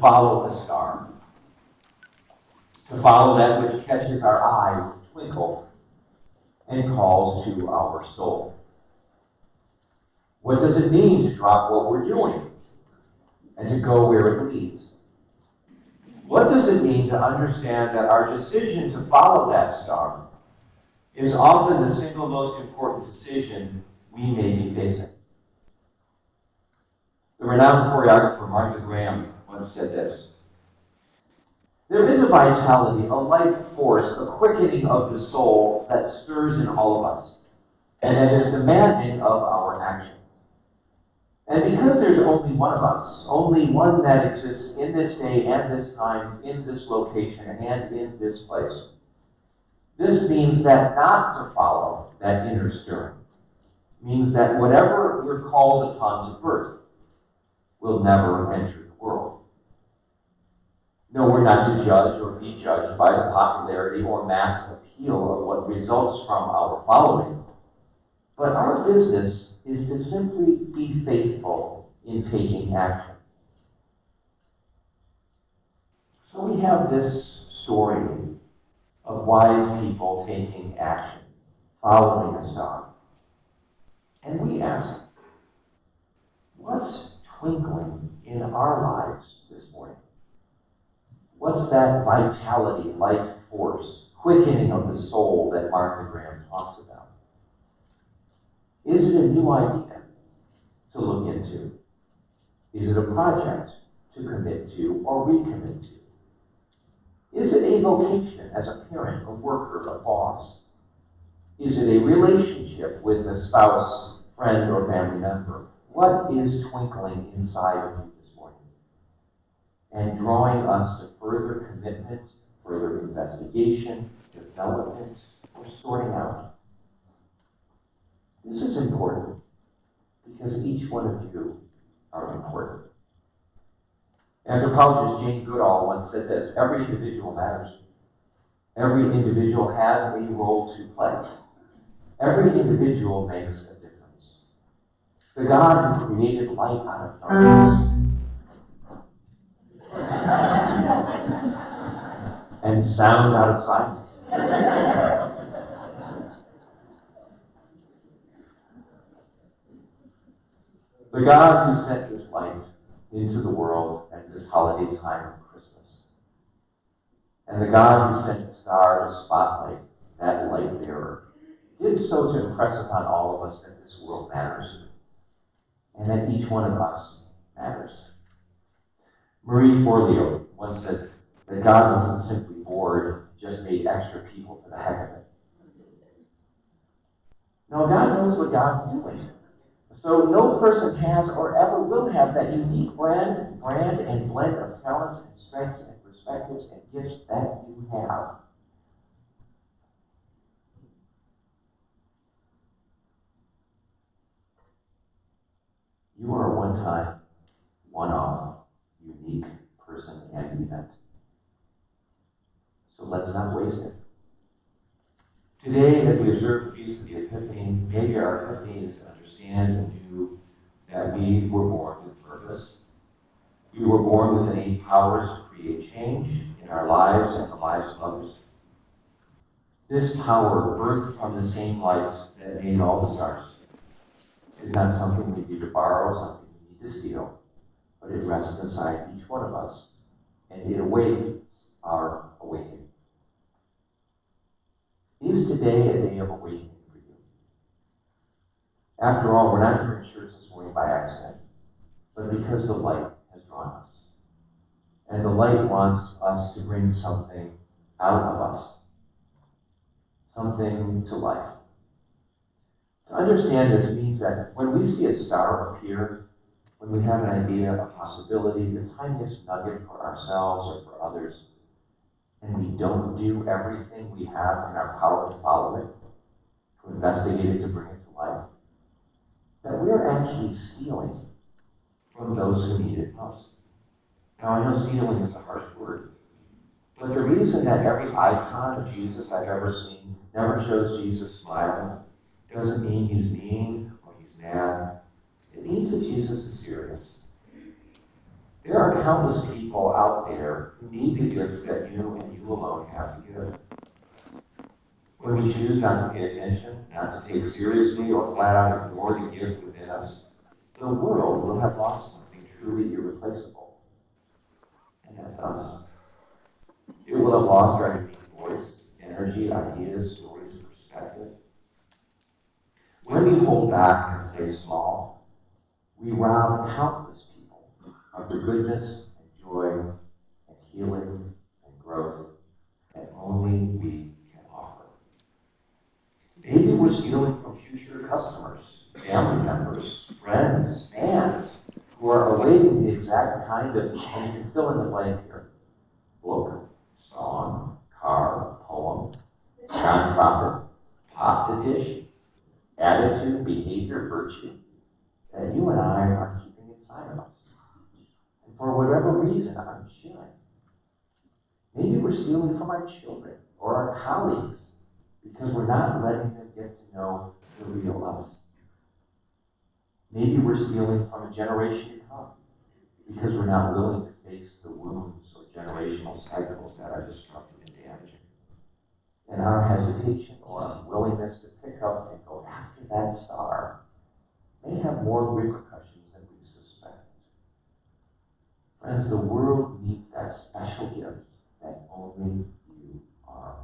follow a star, to follow that which catches our eye with a twinkle and calls to our soul. What does it mean to drop what we're doing and to go where it leads? What does it mean to understand that our decision to follow that star is often the single most important decision we may be facing? The renowned choreographer Martha Graham once said this: "There is a vitality, a life force, a quickening of the soul that stirs in all of us, and that is demanding of our action. And because there's only one of us, only one that exists in this day and this time, in this location and in this place, this means that not to follow that inner stirring means that whatever we're called upon to birth will never enter the world. No, we're not to judge or be judged by the popularity or mass appeal of what results from our following, but our business is to simply be faithful in taking action." So we have this story of wise people taking action, following a star. And we ask, what's twinkling in our lives this morning? What's that vitality, life force, quickening of the soul that Martha Graham talks about? Is it a new idea to look into? Is it a project to commit to or recommit to? Is it a vocation as a parent, a worker, a boss? Is it a relationship with a spouse, friend, or family member? What is twinkling inside of you this morning and drawing us to further commitment, further investigation, development, or sorting out? This is important because each one of you are important. Anthropologist Jane Goodall once said this: "Every individual matters. Every individual has a role to play. Every individual makes a difference. The God who created light out of darkness and sound out of silence, the God who sent this light into the world at this holiday time of Christmas, and the God who sent the star to spotlight that light bearer, did so to impress upon all of us that this world matters, and that each one of us matters." Marie Forleo once said that God wasn't simply bored, just made extra people for the heck of it. No, God knows what God's doing. So no person has or ever will have that unique brand and blend of talents and strengths and perspectives and gifts that you have. You are a one-time, one-off, unique person and event. So let's not waste it. Today, as we observe the Feast of the Epiphany, maybe our Epiphany is to understand anew that we were born with purpose. We were born with innate powers to create change in our lives and the lives of others. This power, birthed from the same light that made all the stars, is not something we need to borrow, something we need to steal, but it rests inside each one of us, and it awakens our awakening. Is today a day of awakening for you? After all, we're not here in church this morning by accident, but because the light has drawn us. And the light wants us to bring something out of us, something to life. To understand this means that when we see a star appear, when we have an idea, a possibility, the tiniest nugget for ourselves or for others, and we don't do everything we have in our power to follow it, to investigate it, to bring it to life, that we're actually stealing from those who need it most. Now, I know stealing is a harsh word, but the reason that every icon of Jesus I've ever seen never shows Jesus smiling doesn't mean he's mean or he's mad. It means that Jesus is serious. There are countless people people out there who need the gifts that you and you alone have to give. When we choose not to pay attention, not to take seriously, or flat out ignore the gift within us, the world will have lost something truly irreplaceable. And that's us. It will have lost our unique voice, energy, ideas, stories, perspective. When we hold back and play small, we rob countless people of the goodness and joy and healing and growth that only we can offer. Maybe we're stealing from future customers, family members, friends, fans, who are awaiting the exact kind of, and you can fill in the blank here, book, song, car, poem, nonprofit, pasta dish, attitude, behavior, virtue, that you and I are keeping inside of us. And for whatever reason, I'm sharing. Maybe we're stealing from our children or our colleagues because we're not letting them get to know the real us. Maybe we're stealing from a generation to come because we're not willing to face the wounds or generational cycles that are destructive and damaging. And our hesitation or unwillingness to pick up and go after that star may have more repercussions than we suspect. Friends, the world needs that special gift that only you are.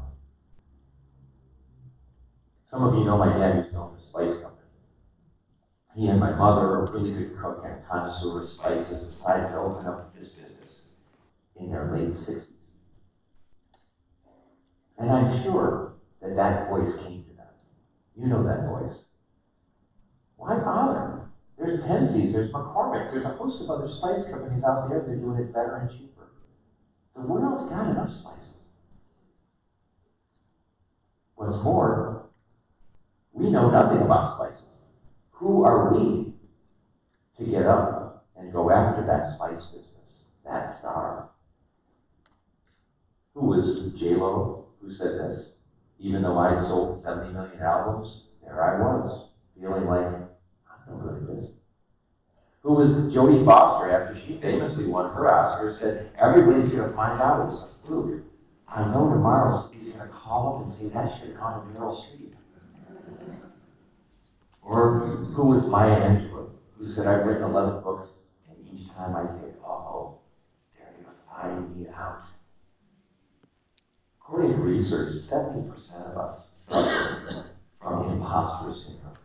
Some of you know my dad used to own the spice company. He and my mother, a really good cook and connoisseur of spices, decided to open up this business in their late 60s. And I'm sure that that voice came to them. You know that voice. Why bother? There's Pensie's, there's McCormick's, there's a host of other spice companies out there that are doing it better and cheaper. The world's got enough spices. What's more, we know nothing about spices. Who are we to get up and go after that spice business, that star? Who was J-Lo who said this? Even though I had sold 70 million albums, there I was, feeling like I'm no good at this. Who was Jodie Foster after she famously won her Oscar, said, everybody's going to find out it was a fluke. I know tomorrow he's going to call up and say that should have gone to Meryl Streep. Or who was Maya Angelou, who said, I've written 11 books, and each time I think, uh-oh, they're going to find me out. According to research, 70% of us suffer from imposter syndrome.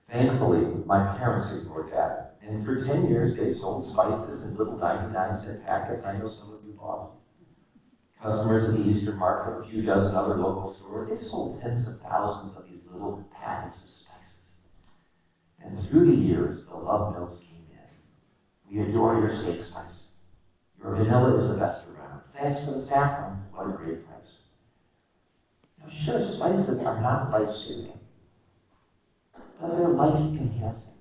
Thankfully, my parents ignored that, and for 10 years they sold spices in little 99-cent packets. I know some of you bought. Customers in the Eastern Market, a few dozen other local stores, they sold tens of thousands of these little packets of spices. And through the years, the love notes came in. We adore your steak spice. Your vanilla is the best around. Thanks for the saffron. What a great price. Now, sure, spices are not life-saving, but they're life-enhancing.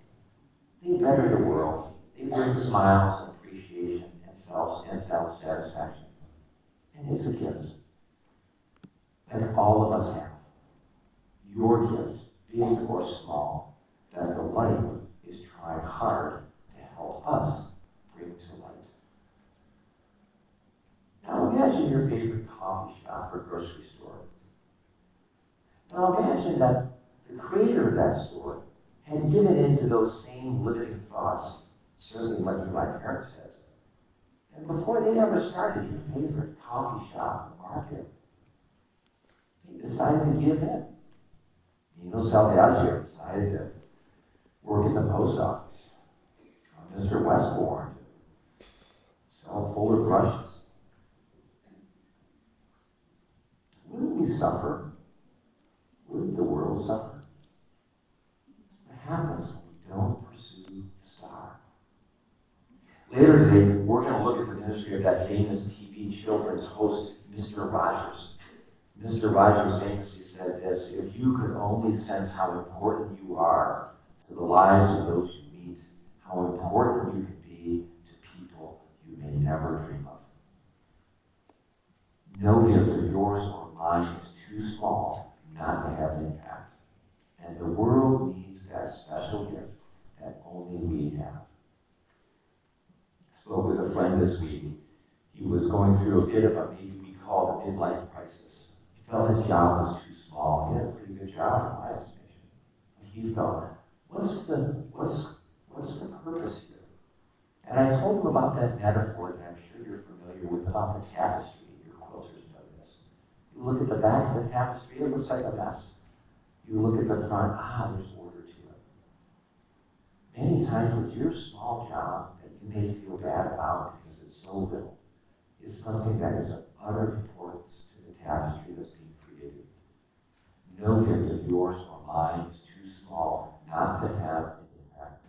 They better the world. They bring smiles and appreciation and self-satisfaction. And it's a gift that all of us have. Your gift, big or small, that the light is trying hard to help us bring to light. Now imagine your favorite coffee shop or grocery store. Now imagine that the creator of that store had given into those same limiting thoughts, certainly like my parents had. And before they ever started your favorite coffee shop or market, they decided to give in. Nino Salvaggio decided to work at the post office. Mr. Westbourne to sell Fuller brushes. Wouldn't we suffer? Wouldn't the world suffer? What happens when we don't pursue the star? Later today, we're going to look at the ministry of that famous TV children's host, Mr. Rogers. Mr. Rogers famously said this, if you could only sense how important you are to the lives of those you meet, how important you can be to people you may never dream of. No gift of yours or mine is too small not to have impact. And the world needs that special gift that only we have. I spoke with a friend friend this week. He was going through a bit of a, maybe we call it a midlife crisis. He felt his job was too small. He had a pretty good job in my estimation. He felt, what's the purpose here? And I told him about that metaphor that I'm sure you're familiar with, about the tapestry. Your quilters know this. You look at the back of the tapestry, it looks like a mess. You look at the front, there's order to it. Many times with your small job that you may feel bad about because it's so little, is something that is of utter importance to the tapestry that's being created. No gift of yours or mine is too small not to have an impact.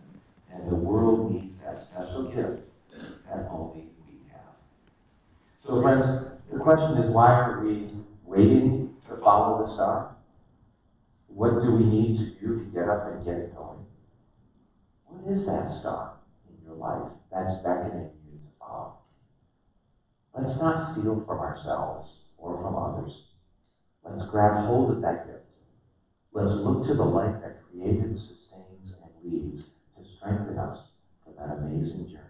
And the world needs that special gift that only we have. So friends, the question is, why are we waiting to follow the star? What do we need to do to get up and get it going? What is that star in your life that's beckoning you to follow? Let's not steal from ourselves or from others. Let's grab hold of that gift. Let's look to the light that created, sustains, and leads to strengthen us for that amazing journey.